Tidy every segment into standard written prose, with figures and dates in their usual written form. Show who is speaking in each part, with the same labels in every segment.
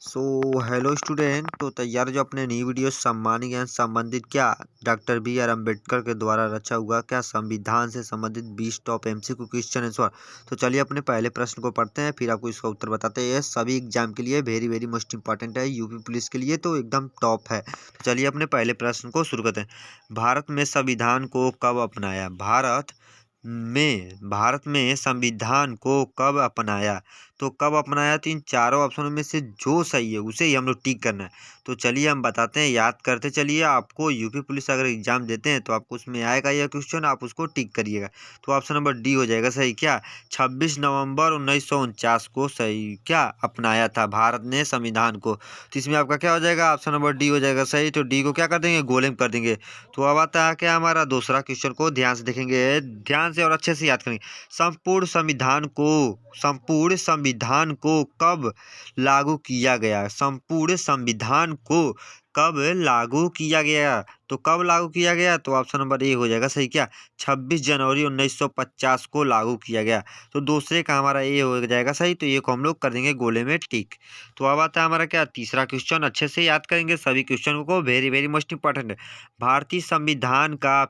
Speaker 1: So hello student. तो तैयार जो अपने नई वीडियो सम्मानीय ज्ञान संबंधित क्या डॉक्टर बी आर अम्बेडकर के द्वारा रचा हुआ क्या संविधान से संबंधित 20 टॉप एमसीक्यू क्वेश्चन आंसर। तो चलिए अपने पहले प्रश्न को पढ़ते हैं, फिर आपको इसका उत्तर बताते हैं। सभी एग्जाम के लिए वेरी वेरी मोस्ट इंपॉर्टेंट है, यूपी पुलिस के लिए तो एकदम टॉप है। तो चलिए अपने पहले प्रश्न को शुरू करते हैं। भारत में संविधान को कब अपनाया? भारत में संविधान को कब अपनाया? तो कब अपनाया? तो इन चारों ऑप्शनों में से जो सही है उसे ही हम लोग टिक करना है। तो चलिए हम बताते हैं, याद करते चलिए। आपको यूपी पुलिस अगर एग्जाम देते हैं तो आपको उसमें आएगा यह क्वेश्चन, आप उसको टिक करिएगा। तो ऑप्शन नंबर डी हो जाएगा सही। क्या 26 नवंबर 1949 को सही क्या अपनाया था भारत ने संविधान को? तो इसमें आपका क्या हो जाएगा? ऑप्शन नंबर डी हो जाएगा सही। तो डी को क्या कर देंगे? गोले में कर देंगे। तो अब आता है क्या हमारा दूसरा क्वेश्चन को ध्यान से देखेंगे, ध्यान से और अच्छे से याद करेंगे। संपूर्ण संविधान को कब लागू किया गया? संपूर्ण संविधान को कब लागू किया गया? तो कब लागू किया गया? तो ऑप्शन नंबर ए हो जाएगा सही। क्या 26 जनवरी 1950 को लागू किया गया। तो दूसरे का हमारा ए हो जाएगा सही। तो ये को हम लोग कर देंगे गोले में टिक। तो अब आता है हमारा क्या तीसरा क्वेश्चन, अच्छे से याद करेंगे सभी क्वेश्चन को, वेरी वेरी मोस्ट इंपॉर्टेंट है। भारतीय संविधान का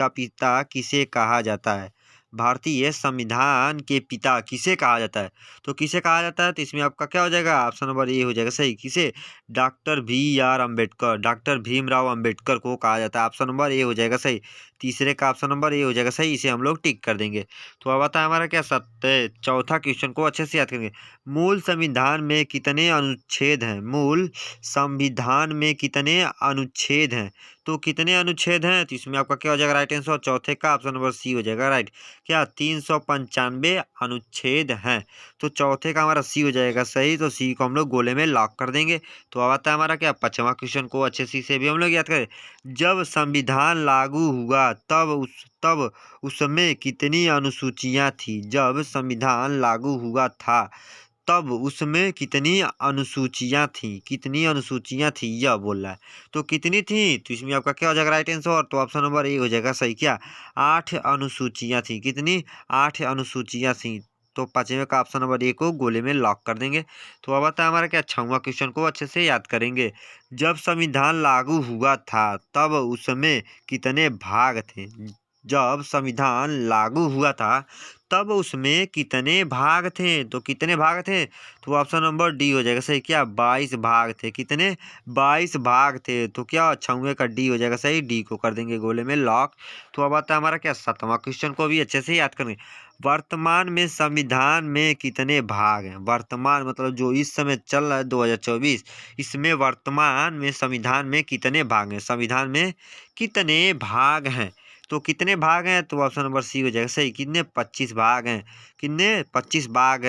Speaker 1: पिता किसे कहा जाता है? भारतीय संविधान के पिता किसे कहा जाता है? तो किसे कहा जाता है? तो इसमें आपका क्या हो जाएगा? ऑप्शन नंबर ए हो जाएगा सही। किसे? Doctor B R Ambedkar, doctor Bhimrao Ambedkar को कहा जाता है। ऑप्शन नंबर ए हो जाएगा सही। तीसरे का ऑप्शन नंबर ए हो जाएगा सही, इसे हम लोग टिक कर देंगे। तो अब आता है हमारा क्या चौथा क्वेश्चन को अच्छे से याद करेंगे। मूल संविधान में कितने अनुच्छेद हैं? मूल संविधान में कितने अनुच्छेद हैं? तो कितने अनुच्छेद हैं? तो इसमें आपका क्या हो जाएगा? राइट आंसर चौथे का ऑप्शन नंबर सी हो जाएगा राइट। क्या 395 अनुच्छेद हैं। तो चौथे का हमारा सी हो जाएगा सही। तो सी को हम लोग गोले में लॉक कर देंगे। तो अब आता है हमारा क्या पांचवा क्वेश्चन को अच्छे से भी हम लोग याद करें। जब संविधान लागू हुआ तब उसमें कितनी अनुसूचियां थी? जब संविधान लागू हुआ था तब उसमें कितनी अनुसूचियां थी? कितनी अनुसूचियां थी यह बोल रहा है। तो कितनी थी? तो इसमें आपका क्या हो जाएगा? Right answer. तो ऑप्शन नंबर ए हो जाएगा सही। क्या 8 अनुसूचियां थी? कितनी? 8 अनुसूचियां थी। तो पांचवें का ऑप्शन नंबर ए को गोले में लॉक कर देंगे। तो अब आता है हमारा क्या छठवां क्वेश्चन को अच्छे से याद करेंगे। जब संविधान लागू हुआ था तब उसमें कितने भाग थे? जब संविधान लागू हुआ था तब उसमें कितने भाग थे? तो कितने भाग थे? तो ऑप्शन नंबर डी हो जाएगा सही। क्या 22 भाग थे? कितने? 22 भाग थे। तो क्या छठवें का डी हो जाएगा सही। डी को कर देंगे गोले में लॉक। तो अब आता है हमारा क्या सातवां क्वेश्चन को भी अच्छे से याद करेंगे। वर्तमान में संविधान में कितने भाग हैं? वर्तमान मतलब जो इस समय चल रहा है 2024, इसमें वर्तमान में संविधान में कितने भाग हैं? संविधान में कितने भाग हैं? तो कितने भाग हैं? तो ऑप्शन नंबर सी हो जाएगा सही। कितने? 25 भाग हैं। कितने? 25 भाग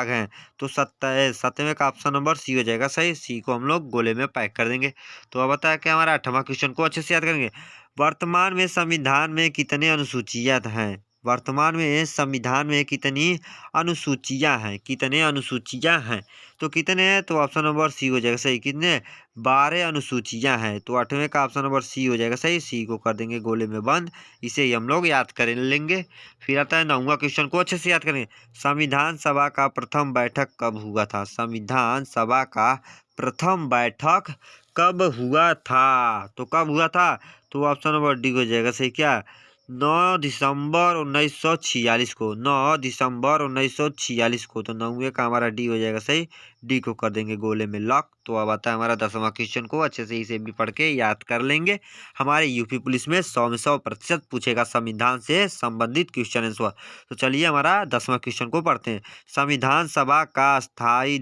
Speaker 1: हैं। तो सत्तवें का ऑप्शन नंबर सी हो जाएगा सही। सी को हम लोग गोले में पैक कर देंगे। तो अब बताया क्या हमारा आठवां क्वेश्चन को अच्छे से याद करेंगे। वर्तमान में संविधान में कितने अनुसूचियां हैं? वर्तमान में संविधान में कितनी अनुसूचियां हैं? कितने अनुसूचियां हैं? तो कितने हैं? तो ऑप्शन नंबर सी हो जाएगा सही। कितने? 12 अनुसूचियां हैं। तो आठवें का ऑप्शन नंबर सी हो जाएगा सही। सी को कर देंगे गोले में बंद। इसे ही हम लोग याद कर लेंगे। फिर आता है नौवां क्वेश्चन को अच्छे से याद करेंगे। संविधान सभा का प्रथम बैठक कब हुआ था? संविधान सभा का प्रथम बैठक कब हुआ था? तो कब हुआ था? तो ऑप्शन नंबर डी हो जाएगा सही। क्या 9 दिसंबर 1946 को? 9 दिसंबर 1946 को। तो नौवे का हमारा डी हो जाएगा सही। डी को कर देंगे गोले में लॉक। तो अब आता है हमारा 10वां क्वेश्चन को अच्छे से इसे भी पढ़ के याद कर लेंगे। हमारे यूपी पुलिस में 100 में 100% पूछेगा संविधान से संबंधित क्वेश्चन आंसर। तो चलिए हमारा 10वां क्वेश्चन को पढ़ते हैं। संविधान सभा का अस्थाई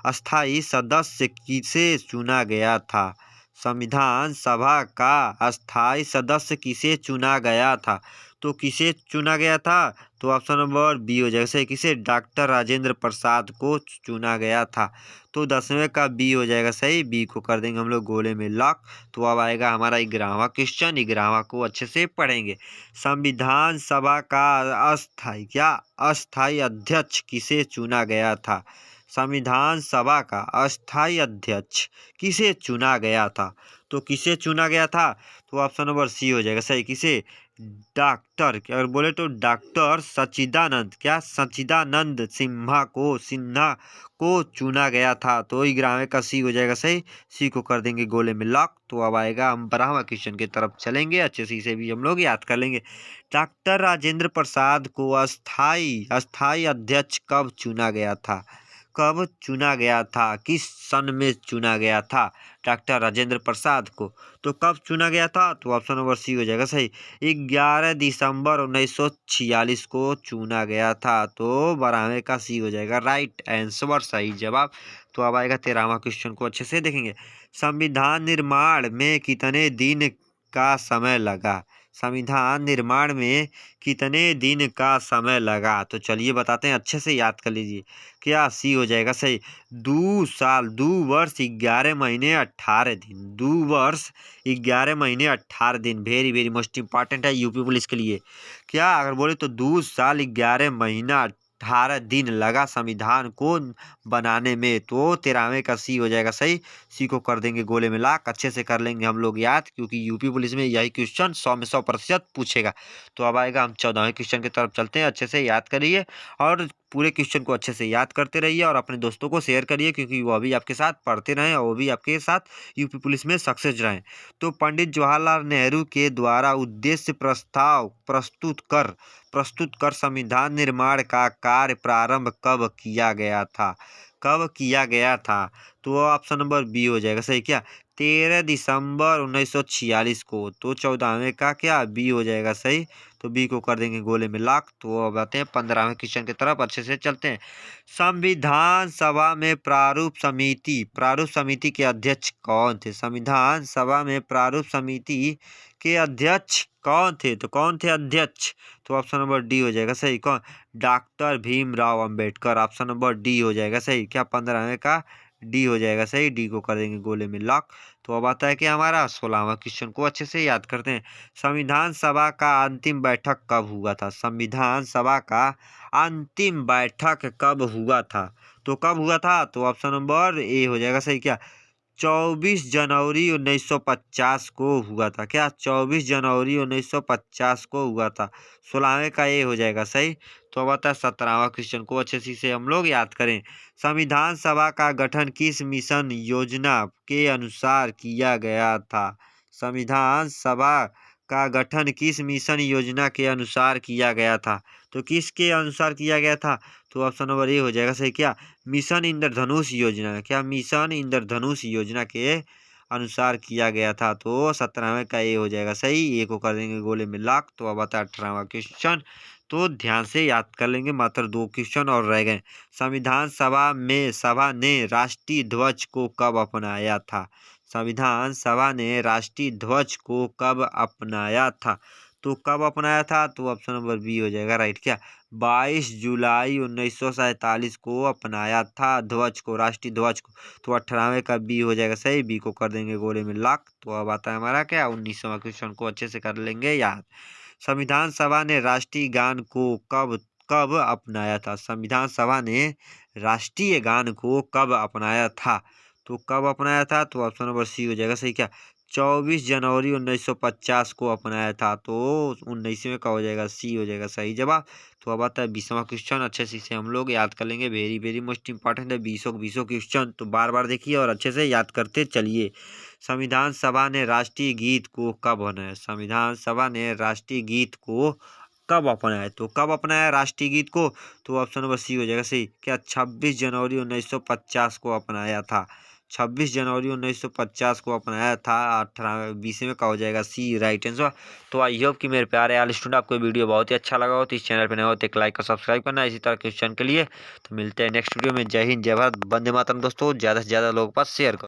Speaker 1: अस्थाई सदस्य किसे चुना गया था? संविधान सभा का अस्थाई सदस्य किसे चुना गया था? तो किसे चुना गया था? तो ऑप्शन नंबर बी हो जाएगा सही। किसे? डॉक्टर राजेंद्र प्रसाद को चुना गया था। तो 10वें का बी हो जाएगा सही। बी को कर देंगे हम लोग गोले में लॉक। तो अब आएगा हमारा 11वां क्वेश्चन। 11वां को अच्छे से पढ़ेंगे। संविधान सभा का अस्थाई अध्यक्ष किसे चुना गया था? संविधान सभा का अस्थाई अध्यक्ष किसे चुना गया था? तो किसे चुना गया था? तो ऑप्शन नंबर सी हो जाएगा सही। किसे? डॉक्टर, अगर बोले तो डॉक्टर सच्चिदानंद, क्या सच्चिदानंद सिन्हा को चुना गया था। तो ये ग्रामे का सी हो जाएगा सही, सी को कर देंगे गोले में लॉक। तो अब आएगा हम 12वां क्वेश्चन की तरफ चलेंगे, अच्छे से इसे भी हम लोग याद कर लेंगे। डॉक्टर राजेंद्र प्रसाद को अस्थाई अध्यक्ष कब चुना गया था? कब चुना गया था, किस सन में चुना गया था डॉक्टर राजेंद्र प्रसाद को? तो कब चुना गया था? तो ऑप्शन नंबर सी हो जाएगा सही, 11 दिसंबर 1946 को चुना गया था। तो 12वें का सी हो जाएगा राइट आंसर, सही जवाब। तो अब आएगा 13वां क्वेश्चन को अच्छे से देखेंगे। संविधान निर्माण में कितने दिन का समय लगा? संविधान निर्माण में कितने दिन का समय लगा? तो चलिए बताते हैं, अच्छे से याद कर लीजिए। क्या सी हो जाएगा सही, 2 साल 2 वर्ष 11 महीने 18 दिन। 2 वर्ष 11 महीने 18 दिन, वेरी वेरी मोस्ट इंपॉर्टेंट है यूपी पुलिस के लिए। क्या अगर बोले तो 2 साल 11 महीना 18 दिन लगा संविधान को बनाने में। तो 13वें का सी हो जाएगा सही, सी को कर देंगे गोले में लाख। अच्छे से कर लेंगे हम लोग याद, क्योंकि यूपी पुलिस में यही क्वेश्चन 100 में 100% पूछेगा। तो अब आएगा, हम 14वें क्वेश्चन की तरफ चलते हैं। अच्छे से याद करिए और पूरे क्वेश्चन को अच्छे से याद करते रहिए और अपने दोस्तों को शेयर करिए, क्योंकि वो भी आपके साथ पढ़ते रहें और वो भी आपके साथ यूपी पुलिस में सक्सेस रहें। तो पंडित जवाहरलाल नेहरू के द्वारा उद्देश्य प्रस्ताव प्रस्तुत कर संविधान निर्माण का कार्य प्रारंभ कब किया गया था? कब किया गया था? तो ऑप्शन नंबर बी हो जाएगा सही, क्या 13 दिसंबर 1946 को। तो 14वें का क्या बी हो जाएगा सही, तो बी को कर देंगे गोले में लाख। तो अब आते हैं 15वें क्वेश्चन की तरफ, अच्छे से चलते हैं। संविधान सभा में प्रारूप समिति के अध्यक्ष कौन थे? संविधान सभा में प्रारूप समिति के अध्यक्ष कौन थे? तो कौन थे अध्यक्ष? तो ऑप्शन नंबर डी हो जाएगा सही, कौन? Doctor Bhimrao Ambedkar. Option number D हो जाएगा सही, क्या 15वें का डी हो जाएगा सही, डी को कर देंगे गोले में लॉक। तो अब आता है कि हमारा 16वां क्वेश्चन को अच्छे से याद करते हैं। संविधान सभा का अंतिम बैठक कब हुआ था? संविधान सभा का अंतिम बैठक कब हुआ था? तो कब हुआ था? तो ऑप्शन नंबर ए हो जाएगा सही, क्या 24 जनवरी 1950 को हुआ था। क्या 24 जनवरी 1950 को हुआ था? 16वें का ए हो जाएगा सही। तो अब आता है 17वां क्वेश्चन को अच्छे से हम लोग याद करें। संविधान सभा का गठन किस मिशन योजना के अनुसार किया गया था? संविधान सभा का गठन किस मिशन योजना के अनुसार किया गया था? तो किसके अनुसार किया गया था? तो ऑप्शन नंबर ए हो जाएगा सही, क्या मिशन इंद्रधनुष योजना। क्या मिशन इंद्रधनुष योजना के अनुसार किया गया था? तो 17वें का ए हो जाएगा सही, ए को कर देंगे गोले में लाख। तो अब आता है 18वां क्वेश्चन, तो ध्यान से याद कर लेंगे, मात्र 2 क्वेश्चन और रह गए। संविधान सभा ने राष्ट्रीय ध्वज को कब अपनाया था? संविधान सभा ने राष्ट्रीय ध्वज को कब अपनाया था? तो कब अपनाया था? तो ऑप्शन नंबर बी हो जाएगा राइट, क्या 22 जुलाई 1947 को अपनाया था ध्वज को, राष्ट्रीय ध्वज को। तो 18वें का बी हो जाएगा सही, बी को कर देंगे गोले में लाख। तो अब आता है हमारा क्या 19वां क्वेश्चन को अच्छे से कर लेंगे याद। संविधान सभा ने राष्ट्रीय गान को कब कब अपनाया था? संविधान सभा ने राष्ट्रीय गान को कब अपनाया था? तो कब अपनाया था? तो ऑप्शन नंबर सी हो जाएगा सही, क्या 24 जनवरी 1950 को अपनाया था। तो 19वें का हो जाएगा सी हो जाएगा सही जवाब। तो अब आता है 20वां क्वेश्चन, अच्छे से हम लोग याद कर लेंगे, वेरी वेरी मोस्ट इंपॉर्टेंट है 20 क्वेश्चन। तो बार बार देखिए और अच्छे से याद करते चलिए। संविधान सभा ने राष्ट्रीय गीत को कब बनाया? संविधान सभा ने राष्ट्रीय गीत को कब अपनाया? तो कब अपनाया राष्ट्रीय गीत को? तो ऑप्शन नंबर सी हो जाएगा सही, क्या 26 जनवरी 1950 को अपनाया था। 26 जनवरी 1950 को अपनाया था। 20वें का हो जाएगा सी राइट आंसर। तो आई होप कि मेरे प्यारे आल स्टूडेंट आपको वीडियो बहुत ही अच्छा लगा हो। तो इस चैनल पर नए हो तो एक लाइक और सब्सक्राइब करना इसी तरह क्वेश्चन के लिए। तो मिलते हैं नेक्स्ट वीडियो में। जय हिंद, जय भारत, वंदे मातरम। दोस्तों ज़्यादा से ज़्यादा लोगों के पास शेयर करो।